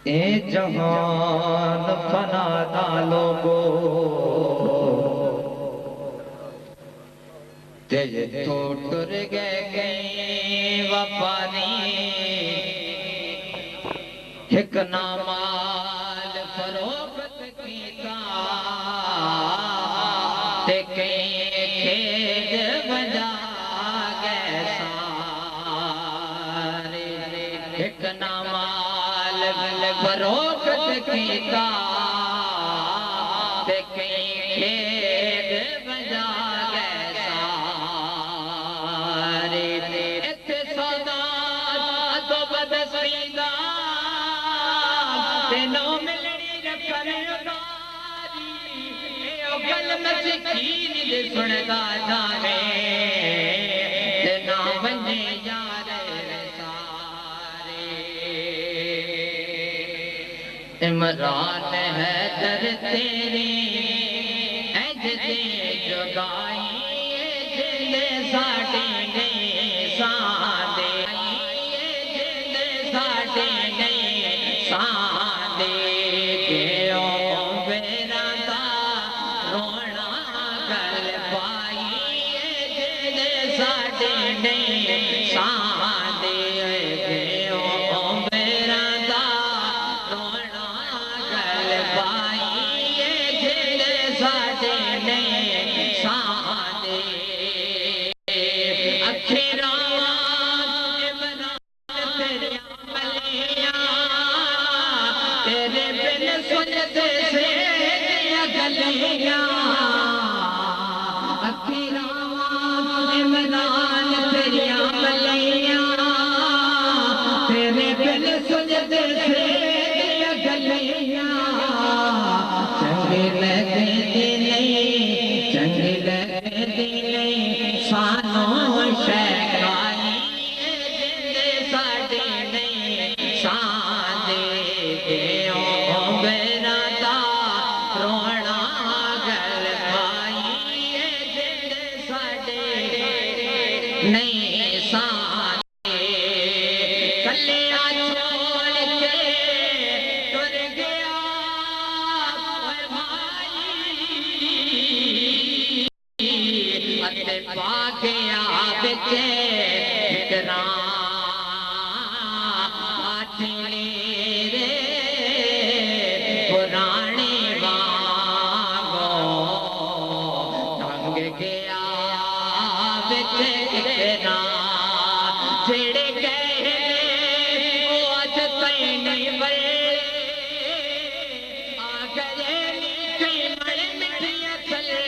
ए जहान फना ना लोगो तेरे तो टुर गए वफानी एक नामाल फरोख्त कीता ते कई खेद बजा गए सारे एक नामाल फरोख्त कीता ते कई खेद बजा गए सारे इत्थे सौदा तो बदसीदा ते नो मिलनी रखन उदारी ए गल मैं सिखी दे सुनदा जावे ते ना वंजे यार सारे इमरान है दर तेरी एज दे जुगाई जिंदे साडे नहीं सादे जिंदे साडे नहीं सादे गयो बेरा दा रोना गल पाई जिंदे साडे नहीं सादे गयो बेरा दा रोना गल पाई जिंदे साडे नहीं सादे तेरे बिन सुनते से गलियां अखीरा इमरान तेरिया मलियां तेरे बिन सुनते से गलियां चंगे लगदी नहीं चंगे लगदी नहीं सानों शैतानी जिंदे साडे नहीं सादे गयो बेरा दा रोना गल पाई जिंदे साडे नहीं सादे कलिया छोड़ के टुर गया भाई पाकिया बिचे फिकरा आठने रे पुराने वागो टंग गया बिचे फिकरा जेड़े कहे वो अज तई नहीं बड़े आ गए नीचे मड़े मिठिया थले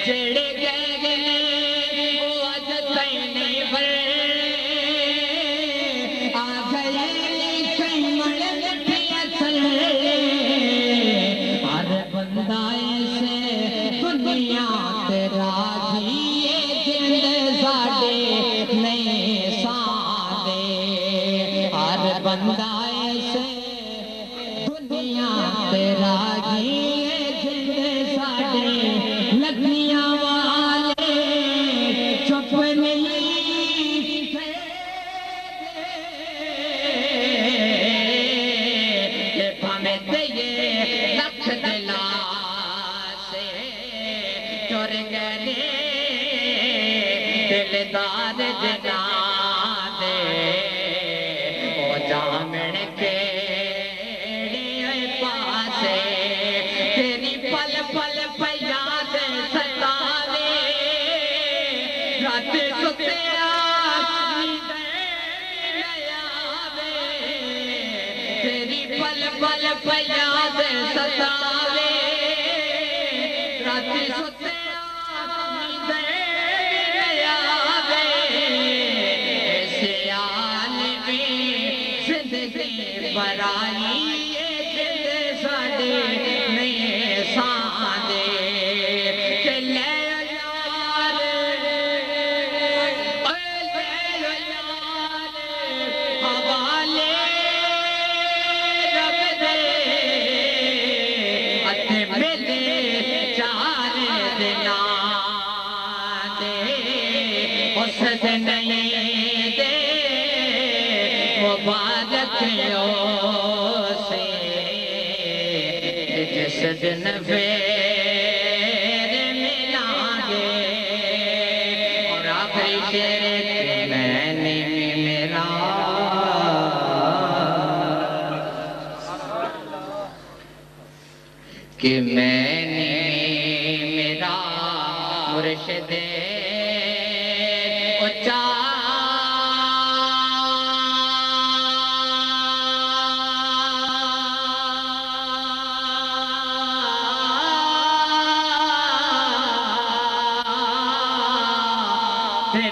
जेड़े गए वो अज तई नहीं बड़े आ गए नीचे मड़े मिठिया थले हर बंदा ऐसे दुनिया ते राजी जिंद साडे नहीं सादे हर बंदा ऐसे दुनिया ते राजी जिंद साडे लगियां वाले चुप नहीं थे भावे ये लख दिला से टुर गए दिलदार जना दे ओ जामण के पासे तेरी पल पल याद सतावे रात सुते तेरी पल पल याद सतावे रात सुते बराई जिंदे साडे नहीं सादे ले यार हवाले रब दे अते मिले चार दिना दे उस दिन दे वो बात रखियो से जिस दिन फेर मिलांगे और आखिरी शेर मैंने मेरा कि मैंने मेरा मुर्शिद उच्चा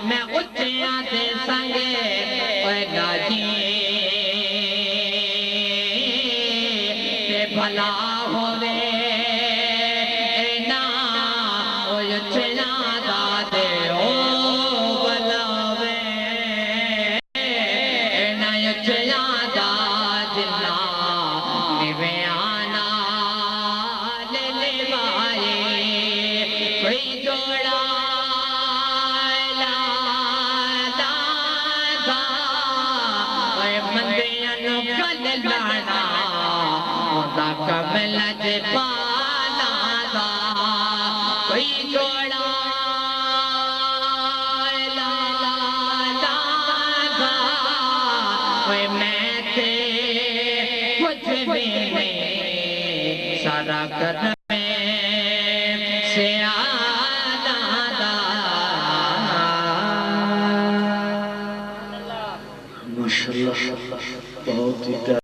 मैं उच्चिया दे संगे गाजी भला होवे ना उच्चिया दादे ओ बलावे ना उच्चिया दादना निवे आना ले लेवाए कोई जोड़ा कमल जे पाना दा कोई जोड़ा ला दा मैं थे कुछ भी नहीं सारा कर